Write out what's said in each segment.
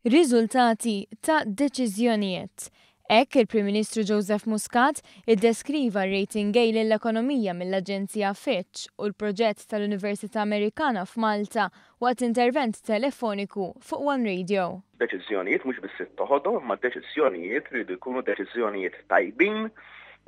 Riżultati ta' deċiżjonijiet. Hekk il-Prim Ministru Joseph Muscat iddeskriva r-rating A lill-ekonomija mill-Aġenzija Fitch u l-proġett tal-Università Amerikana f'Malta waqt intervent telefoniku fuq One Radio. Deċiżjonijiet mhux biss toħodhom, imma deċiżjonijiet rridu jkunu deċiżjonijiet tajbin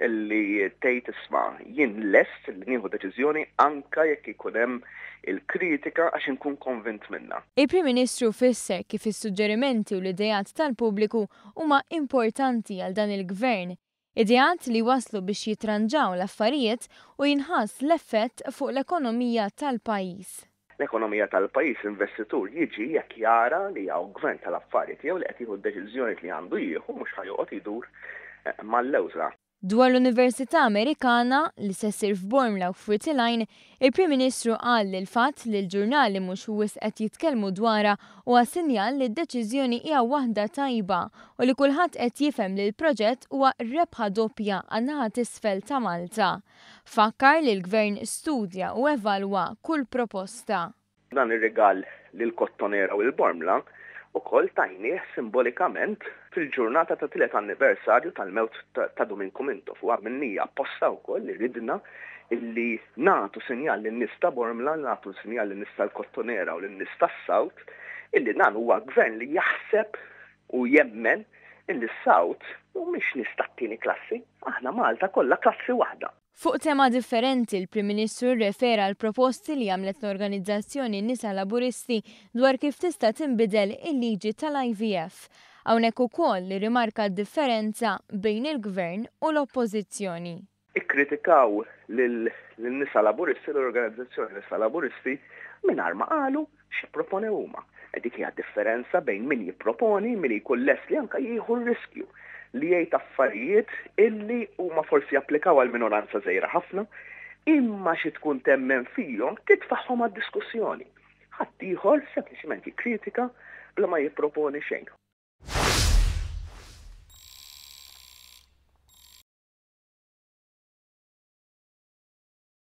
li tgħid isma' jien lest li nieħu deċiżjoni anke jekk ikun hemm il-kritika għax inkun konvint minnha. Il-Prim Ministru fisser kif is-suġġerimenti u l-idejat tal-pubbliku huma importanti għal dan il-Gvern, idejat li waslu biex jitranġaw l-affarijiet u jinħass l-effett fuq l-ekonomija tal-pajjiż. L-ekonomija tal-pajjiż investitur jiġi jekk jara li hawn gvern tal-affarijiet jew li qed jieħu d-deċiżjoni li għandu jieħu mhux ħajoqgħod idur mal-lewża. Dwar l-Università Amerikana li se ssir f'Bormla u f'Fruity Line, il-Prim Ministru qal li l-fatt li l-ġurnali mhux wisq qed jitkellmu dwarha huwa sinjal li d-deċiżjoni hija waħda tajba u li kulħadd qed jifhem li l-proġett huwa rebħa doppja għan-naħa t'isfel ta' Malta. Fakkar li l-Gvern studja u evalwa kull proposta. Dan ir-rigal lill-Kottonera u l-Bormla ukoll tajnieh simbolikament fil-ġurnata ta' tielet anniversarju tal-mewt ta' Dominiku Mintoff u għamilnija apposta wkoll li ridna illi nagħtu sinjal lin-nies ta' Bormla, nagħtu sinjal lin-nies tal-Kottonera u lin-nies tas-Sawt illi dan huwa gvern li jaħseb u jemmen illi s-Sawt mhumiex nies tat-tieni klassi, aħna Malta kollha klassi waħda. Fuq tema differenti, il-Prim Ministru rrefera l proposti li għamlet l-Organizzazzjoni Nisa Laburisti dwar kif tista' tinbidel il-liġi tal-IVF. Hawnhekk ukoll li rimarka d-differenza bejn il-Gvern u l-Oppożizzjoni. Ikkritikaw lil-Nisa Laburisti, l-Organizzazzjoni Nisa Laburisti mingħajr ma qalu x'ipproponew huma. Dik hija differenza bejn min jipproponi, min jkun lest li anke jieħu r-riskju li jgħid affarijiet illi huma forsi applikaw għal minoranza żgħira ħafna, imma xi tkun temmen fihom titfaħħom għad-diskussjoni. Ħadd ieħor sempliċement jikkritika bla ma jipproponi xejn.